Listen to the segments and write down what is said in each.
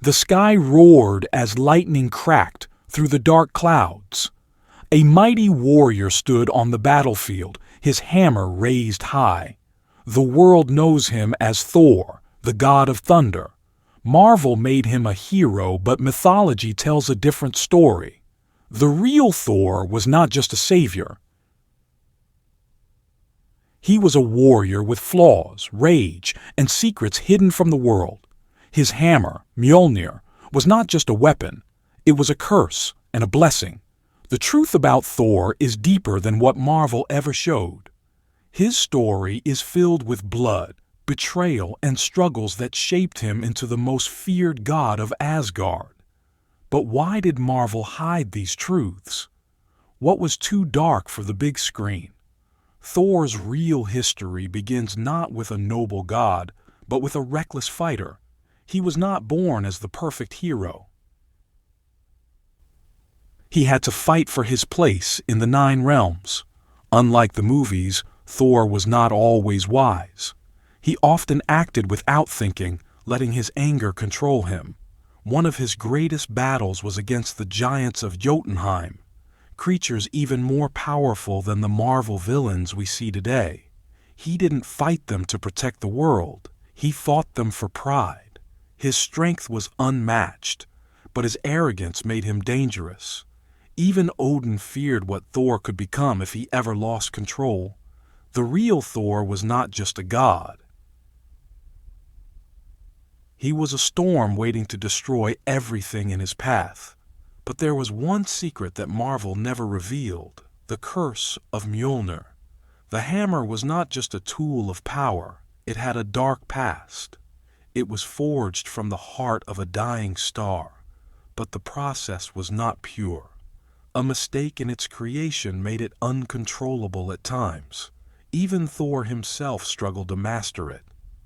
The sky roared as lightning cracked through the dark clouds. A mighty warrior stood on the battlefield, his hammer raised high. The world knows him as Thor, the god of thunder. Marvel made him a hero, but mythology tells a different story. The real Thor was not just a savior. He was a warrior with flaws, rage, and secrets hidden from the world. His hammer, Mjolnir, was not just a weapon. It was a curse and a blessing. The truth about Thor is deeper than what Marvel ever showed. His story is filled with blood, betrayal, and struggles that shaped him into the most feared god of Asgard. But why did Marvel hide these truths? What was too dark for the big screen? Thor's real history begins not with a noble god, but with a reckless fighter. He was not born as the perfect hero. He had to fight for his place in the 9 realms. Unlike the movies, Thor was not always wise. He often acted without thinking, letting his anger control him. One of his greatest battles was against the giants of Jotunheim, creatures even more powerful than the Marvel villains we see today. He didn't fight them to protect the world. He fought them for pride. His strength was unmatched, but his arrogance made him dangerous. Even Odin feared what Thor could become if he ever lost control. The real Thor was not just a god. He was a storm waiting to destroy everything in his path. But there was one secret that Marvel never revealed: the curse of Mjolnir. The hammer was not just a tool of power, it had a dark past. It was forged from the heart of a dying star, but the process was not pure. A mistake in its creation made it uncontrollable at times. Even Thor himself struggled to master it.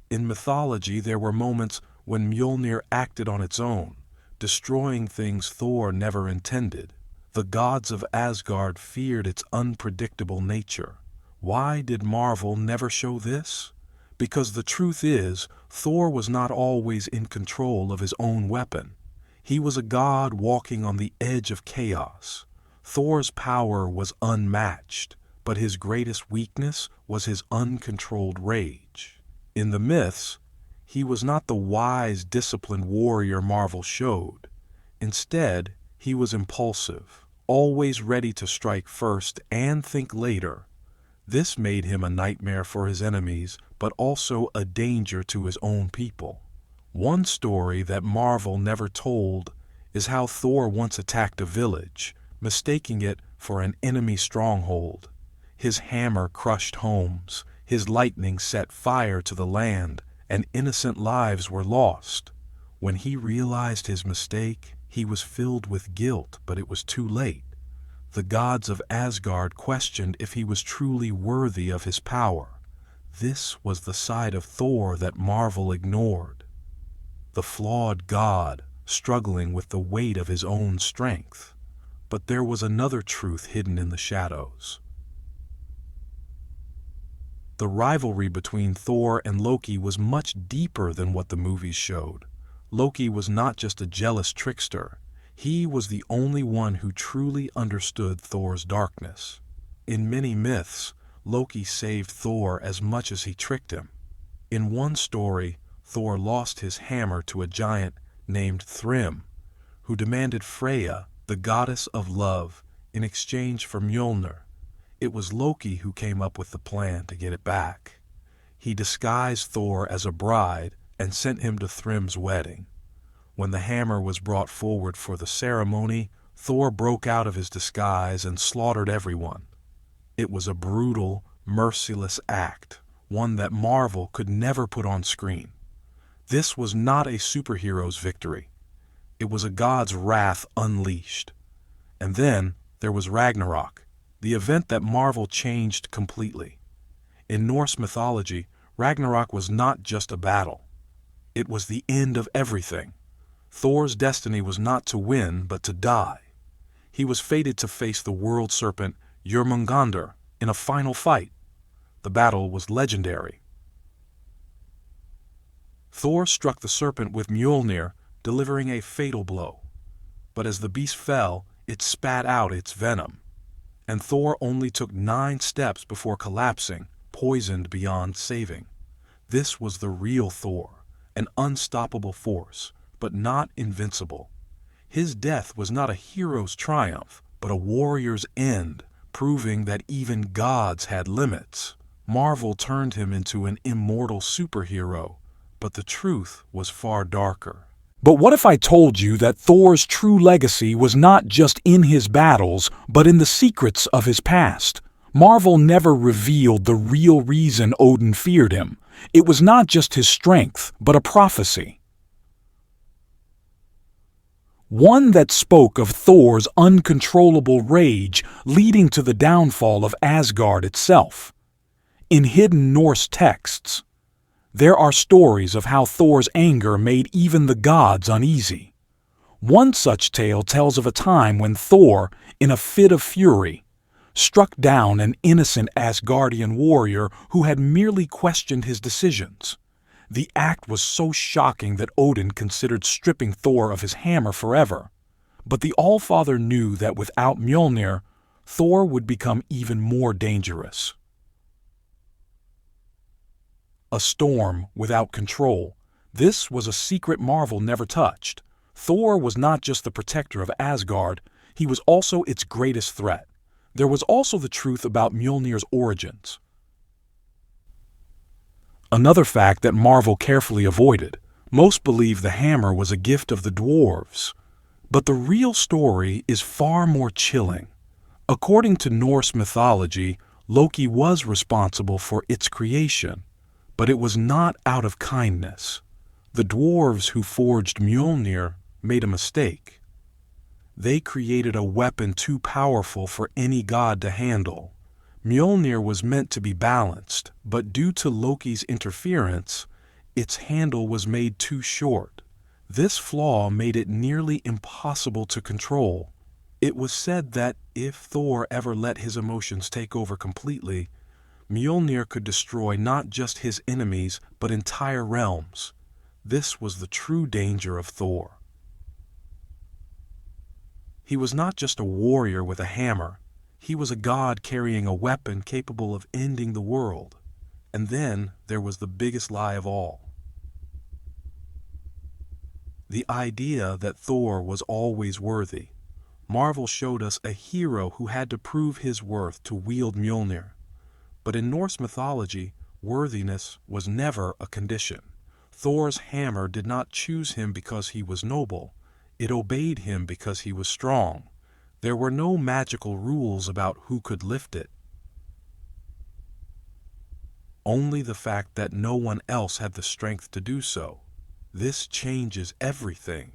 In mythology, there were moments when Mjolnir acted on its own, destroying things Thor never intended. The gods of Asgard feared its unpredictable nature. Why did Marvel never show this? Because the truth is, Thor was not always in control of his own weapon. He was a god walking on the edge of chaos. Thor's power was unmatched, but his greatest weakness was his uncontrolled rage. In the myths, he was not the wise, disciplined warrior Marvel showed. Instead, he was impulsive, always ready to strike first and think later. This made him a nightmare for his enemies, but also a danger to his own people. One story that Marvel never told is how Thor once attacked a village, mistaking it for an enemy stronghold. His hammer crushed homes, his lightning set fire to the land, and innocent lives were lost. When he realized his mistake, he was filled with guilt, but it was too late. The gods of Asgard questioned if he was truly worthy of his power. This was the side of Thor that Marvel ignored. The flawed god, struggling with the weight of his own strength. But there was another truth hidden in the shadows. The rivalry between Thor and Loki was much deeper than what the movies showed. Loki was not just a jealous trickster. He was the only one who truly understood Thor's darkness. In many myths, Loki saved Thor as much as he tricked him. In one story, Thor lost his hammer to a giant named Thrym, who demanded Freya, the goddess of love, in exchange for Mjolnir. It was Loki who came up with the plan to get it back. He disguised Thor as a bride and sent him to Thrym's wedding. When the hammer was brought forward for the ceremony, Thor broke out of his disguise and slaughtered everyone. It was a brutal, merciless act, one that Marvel could never put on screen. This was not a superhero's victory. It was a god's wrath unleashed. And then there was Ragnarok, the event that Marvel changed completely. In Norse mythology, Ragnarok was not just a battle. It was the end of everything. Thor's destiny was not to win, but to die. He was fated to face the world serpent Jörmungandr in a final fight. The battle was legendary. Thor struck the serpent with Mjolnir, delivering a fatal blow. But as the beast fell, it spat out its venom, and Thor only took 9 steps before collapsing, poisoned beyond saving. This was the real Thor, an unstoppable force, but not invincible. His death was not a hero's triumph, but a warrior's end, proving that even gods had limits. Marvel turned him into an immortal superhero, but the truth was far darker. But what if I told you that Thor's true legacy was not just in his battles, but in the secrets of his past? Marvel never revealed the real reason Odin feared him. It was not just his strength, but a prophecy. One that spoke of Thor's uncontrollable rage leading to the downfall of Asgard itself. In hidden Norse texts, there are stories of how Thor's anger made even the gods uneasy. One such tale tells of a time when Thor, in a fit of fury, struck down an innocent Asgardian warrior who had merely questioned his decisions. The act was so shocking that Odin considered stripping Thor of his hammer forever. But the Allfather knew that without Mjolnir, Thor would become even more dangerous. A storm without control. This was a secret Marvel never touched. Thor was not just the protector of Asgard, he was also its greatest threat. There was also the truth about Mjolnir's origins. Another fact that Marvel carefully avoided. Most believe the hammer was a gift of the dwarves. But the real story is far more chilling. According to Norse mythology, Loki was responsible for its creation. But it was not out of kindness. The dwarves who forged Mjolnir made a mistake. They created a weapon too powerful for any god to handle. Mjolnir was meant to be balanced, but due to Loki's interference, its handle was made too short. This flaw made it nearly impossible to control. It was said that if Thor ever let his emotions take over completely, Mjolnir could destroy not just his enemies, but entire realms. This was the true danger of Thor. He was not just a warrior with a hammer. He was a god carrying a weapon capable of ending the world. And then there was the biggest lie of all. The idea that Thor was always worthy. Marvel showed us a hero who had to prove his worth to wield Mjolnir. But in Norse mythology, worthiness was never a condition. Thor's hammer did not choose him because he was noble. It obeyed him because he was strong. There were no magical rules about who could lift it. Only the fact that no one else had the strength to do so. This changes everything.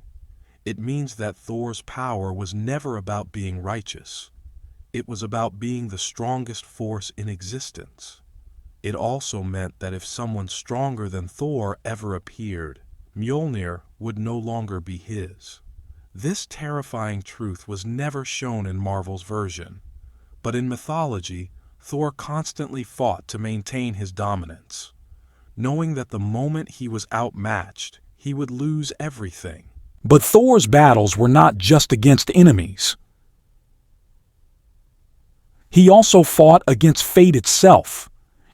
It means that Thor's power was never about being righteous. It was about being the strongest force in existence. It also meant that if someone stronger than Thor ever appeared, Mjolnir would no longer be his. This terrifying truth was never shown in Marvel's version. But in mythology, Thor constantly fought to maintain his dominance, knowing that the moment he was outmatched, he would lose everything. But Thor's battles were not just against enemies. He also fought against fate itself.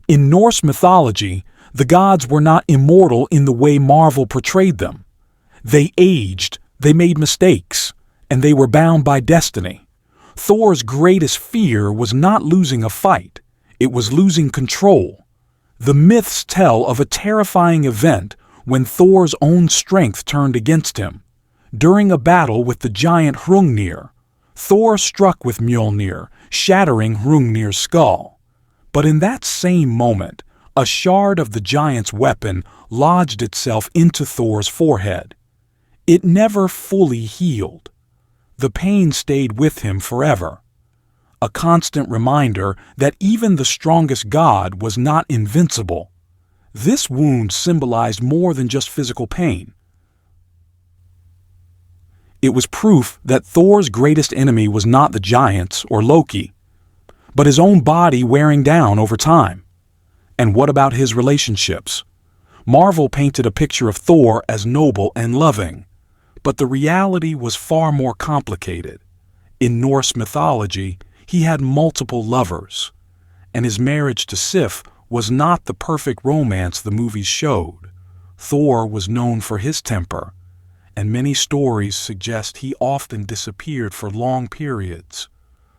In Norse mythology, the gods were not immortal in the way Marvel portrayed them. They aged, they made mistakes, and they were bound by destiny. Thor's greatest fear was not losing a fight, it was losing control. The myths tell of a terrifying event when Thor's own strength turned against him. During a battle with the giant Hrungnir, Thor struck with Mjolnir, shattering Hrungnir's skull. But in that same moment, a shard of the giant's weapon lodged itself into Thor's forehead. It never fully healed. The pain stayed with him forever. A constant reminder that even the strongest god was not invincible. This wound symbolized more than just physical pain. It was proof that Thor's greatest enemy was not the giants or Loki, but his own body wearing down over time. And what about his relationships? Marvel painted a picture of Thor as noble and loving, But the reality was far more complicated. In Norse mythology, he had multiple lovers, and his marriage to Sif was not the perfect romance the movies showed. Thor was known for his temper, and many stories suggest he often disappeared for long periods,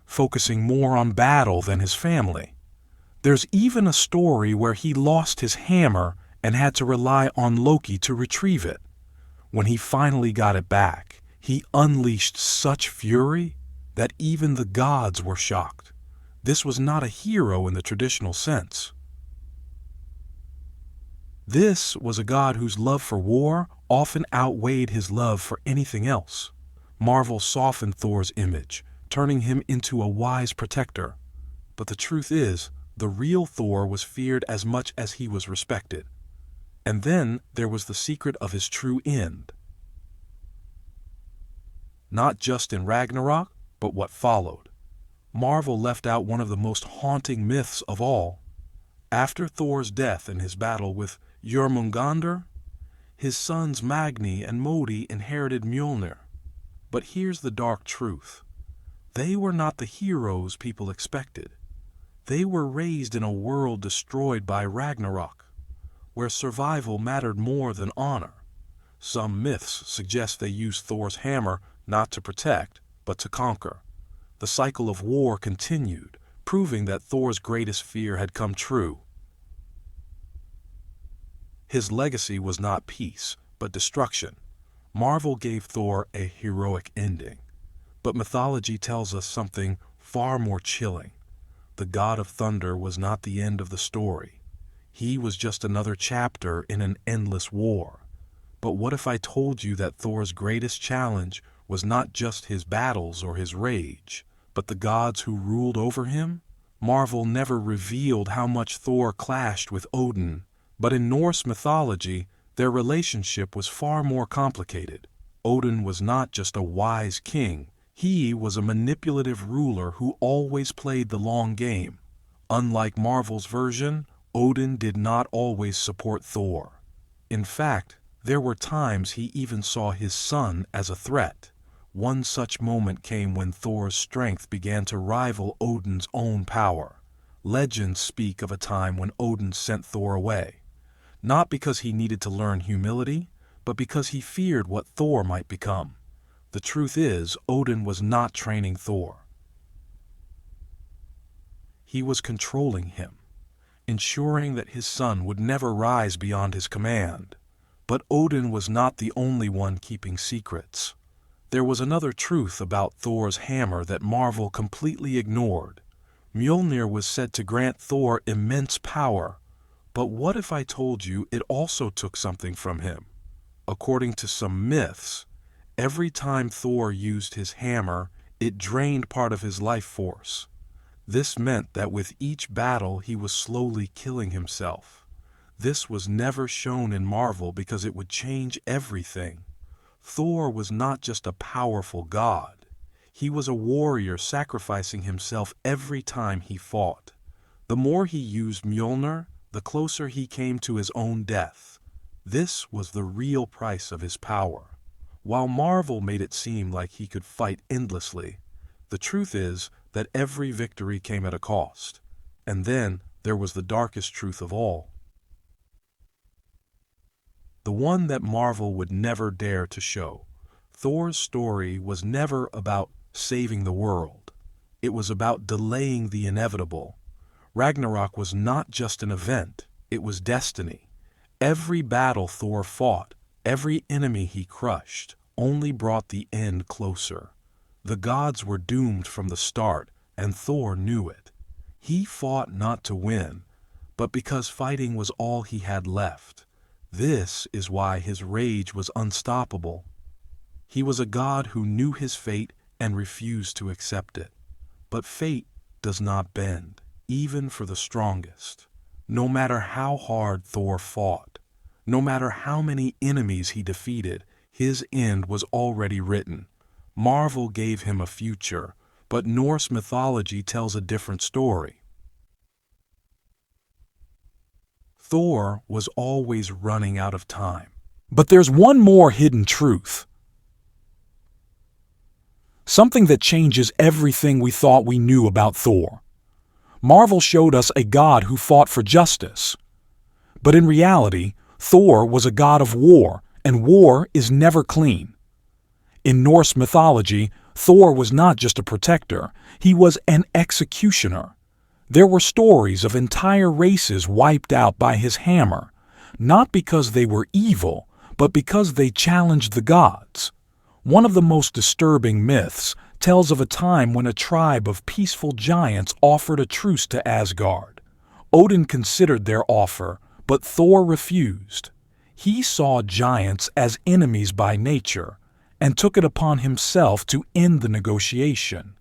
focusing more on battle than his family. There's even a story where he lost his hammer and had to rely on Loki to retrieve it. When he finally got it back, he unleashed such fury that even the gods were shocked. This was not a hero in the traditional sense. This was a god whose love for war often outweighed his love for anything else. Marvel softened Thor's image, turning him into a wise protector. But the truth is, the real Thor was feared as much as he was respected. And then there was the secret of his true end. Not just in Ragnarok, but what followed. Marvel left out one of the most haunting myths of all. After Thor's death in his battle with Jörmungandr, his sons Magni and Modi inherited Mjolnir. But here's the dark truth. They were not the heroes people expected. They were raised in a world destroyed by Ragnarok, where survival mattered more than honor. Some myths suggest they used Thor's hammer not to protect, but to conquer. The cycle of war continued, proving that Thor's greatest fear had come true. His legacy was not peace, but destruction. Marvel gave Thor a heroic ending, but mythology tells us something far more chilling. The god of thunder was not the end of the story. He was just another chapter in an endless war. But what if I told you that Thor's greatest challenge was not just his battles or his rage, but the gods who ruled over him? Marvel never revealed how much Thor clashed with Odin, but in Norse mythology, their relationship was far more complicated. Odin was not just a wise king. He was a manipulative ruler who always played the long game. Unlike Marvel's version, Odin did not always support Thor. In fact, there were times he even saw his son as a threat. One such moment came when Thor's strength began to rival Odin's own power. Legends speak of a time when Odin sent Thor away, not because he needed to learn humility, but because he feared what Thor might become. The truth is, Odin was not training Thor. He was controlling him, ensuring that his son would never rise beyond his command. But Odin was not the only one keeping secrets. There was another truth about Thor's hammer that Marvel completely ignored. Mjolnir was said to grant Thor immense power, but what if I told you it also took something from him? According to some myths, every time Thor used his hammer, it drained part of his life force. This meant that with each battle he was slowly killing himself. This was never shown in Marvel because it would change everything. Thor was not just a powerful god. He was a warrior sacrificing himself every time he fought. The more he used Mjolnir, the closer he came to his own death. This was the real price of his power. While Marvel made it seem like he could fight endlessly, the truth is that every victory came at a cost. And then there was the darkest truth of all. The one that Marvel would never dare to show. Thor's story was never about saving the world. It was about delaying the inevitable. Ragnarok was not just an event, it was destiny. Every battle Thor fought, every enemy he crushed, only brought the end closer. The gods were doomed from the start, and Thor knew it. He fought not to win, but because fighting was all he had left. This is why his rage was unstoppable. He was a god who knew his fate and refused to accept it. But fate does not bend, even for the strongest. No matter how hard Thor fought, no matter how many enemies he defeated, his end was already written. Marvel gave him a future, but Norse mythology tells a different story. Thor was always running out of time. But there's one more hidden truth. something that changes everything we thought we knew about Thor. Marvel showed us a god who fought for justice. But in reality, Thor was a god of war, and war is never clean. In Norse mythology, Thor was not just a protector, he was an executioner. There were stories of entire races wiped out by his hammer, not because they were evil, but because they challenged the gods. One of the most disturbing myths tells of a time when a tribe of peaceful giants offered a truce to Asgard. Odin considered their offer, but Thor refused. He saw giants as enemies by nature and took it upon himself to end the negotiation.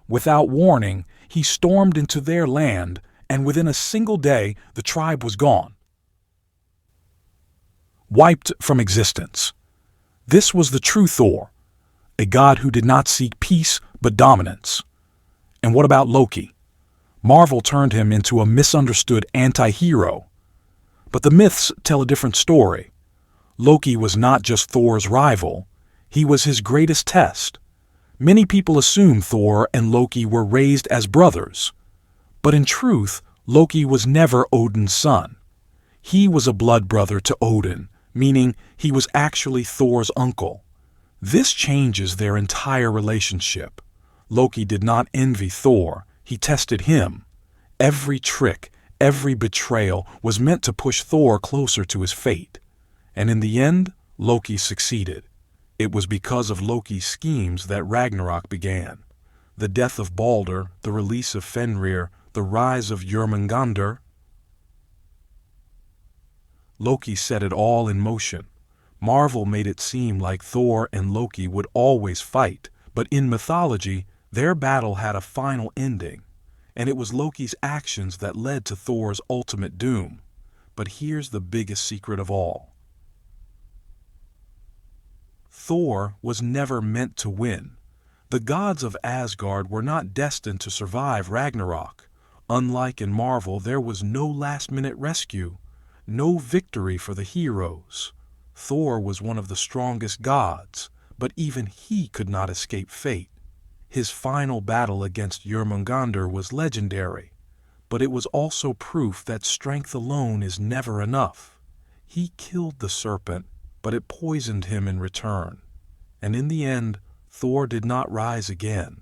Without warning, he stormed into their land, and within a single day, the tribe was gone. Wiped from existence. This was the true Thor, a god who did not seek peace but dominance. And what about Loki? Marvel turned him into a misunderstood anti-hero. But the myths tell a different story. Loki was not just Thor's rival, he was his greatest test. Many people assume Thor and Loki were raised as brothers. But in truth, Loki was never Odin's son. He was a blood brother to Odin, meaning he was actually Thor's uncle. This changes their entire relationship. Loki did not envy Thor, he tested him. Every trick, every betrayal was meant to push Thor closer to his fate. And in the end, Loki succeeded. It was because of Loki's schemes that Ragnarok began. The death of Balder, the release of Fenrir, the rise of Jörmungandr. Loki set it all in motion. Marvel made it seem like Thor and Loki would always fight, but in mythology, their battle had a final ending, and it was Loki's actions that led to Thor's ultimate doom. But here's the biggest secret of all. Thor was never meant to win. The gods of Asgard were not destined to survive Ragnarok. Unlike in Marvel, there was no last-minute rescue, no victory for the heroes. Thor was one of the strongest gods, but even he could not escape fate. His final battle against Jörmungandr was legendary, but it was also proof that strength alone is never enough. He killed the serpent, but it poisoned him in return. And in the end, Thor did not rise again.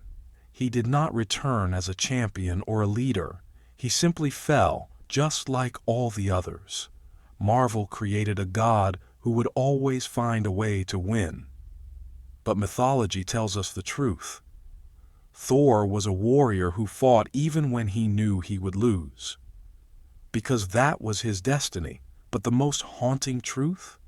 He did not return as a champion or a leader. He simply fell, just like all the others. Marvel created a god who would always find a way to win. But mythology tells us the truth. Thor was a warrior who fought even when he knew he would lose. Because that was his destiny. But the most haunting truth?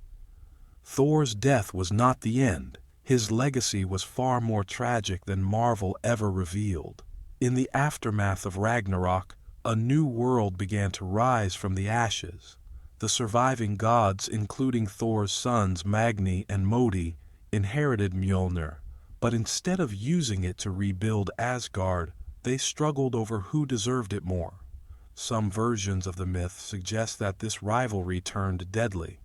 Thor's death was not the end. His legacy was far more tragic than Marvel ever revealed. In the aftermath of Ragnarok, a new world began to rise from the ashes. The surviving gods, including Thor's sons Magni and Modi, inherited Mjolnir, but instead of using it to rebuild Asgard, they struggled over who deserved it more. Some versions of the myth suggest that this rivalry turned deadly.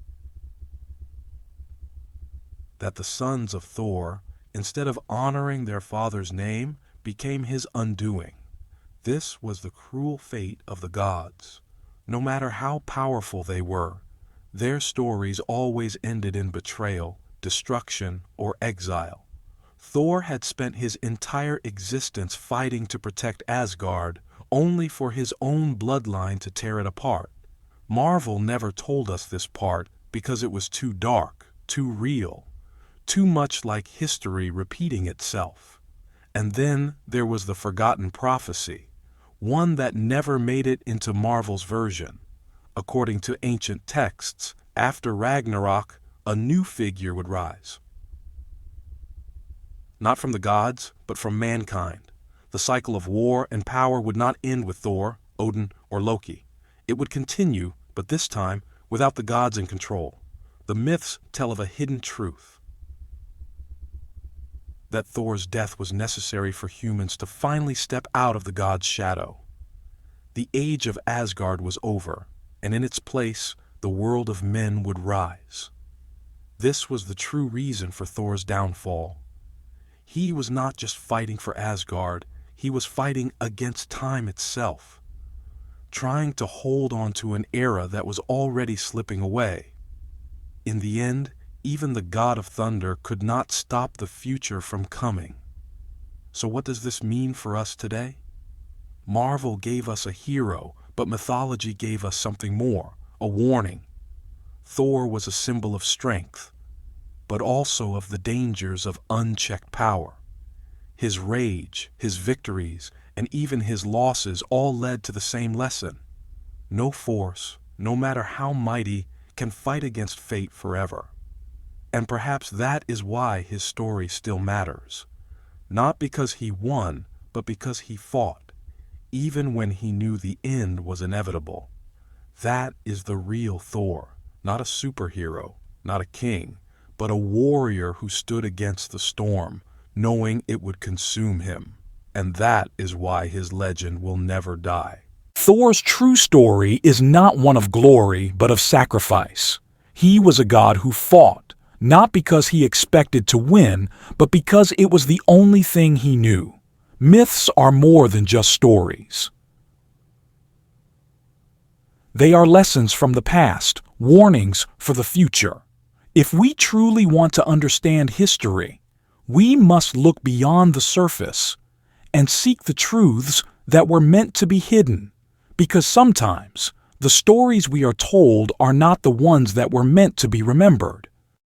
That the sons of Thor, instead of honoring their father's name, became his undoing. This was the cruel fate of the gods. No matter how powerful they were, their stories always ended in betrayal, destruction, or exile. Thor had spent his entire existence fighting to protect Asgard, only for his own bloodline to tear it apart. Marvel never told us this part because it was too dark, too real, too much like history repeating itself. And then there was the forgotten prophecy, one that never made it into Marvel's version. According to ancient texts, after Ragnarok, a new figure would rise. Not from the gods, but from mankind. The cycle of war and power would not end with Thor, Odin, or Loki. It would continue, but this time without the gods in control. The myths tell of a hidden truth. That Thor's death was necessary for humans to finally step out of the god's shadow. The age of Asgard was over, and in its place, the world of men would rise. This was the true reason for Thor's downfall. He was not just fighting for Asgard, he was fighting against time itself, trying to hold on to an era that was already slipping away. In the end, even the god of thunder could not stop the future from coming. So what does this mean for us today? Marvel gave us a hero, but mythology gave us something more, a warning. Thor was a symbol of strength, but also of the dangers of unchecked power. His rage, his victories, and even his losses all led to the same lesson. No force, no matter how mighty, can fight against fate forever. And perhaps that is why his story still matters. Not because he won, but because he fought, even when he knew the end was inevitable. That is the real Thor, not a superhero, not a king, but a warrior who stood against the storm, knowing it would consume him. And that is why his legend will never die. Thor's true story is not one of glory, but of sacrifice. He was a god who fought, not because he expected to win, but because it was the only thing he knew. Myths are more than just stories. They are lessons from the past, warnings for the future. If we truly want to understand history, we must look beyond the surface and seek the truths that were meant to be hidden, because sometimes the stories we are told are not the ones that were meant to be remembered.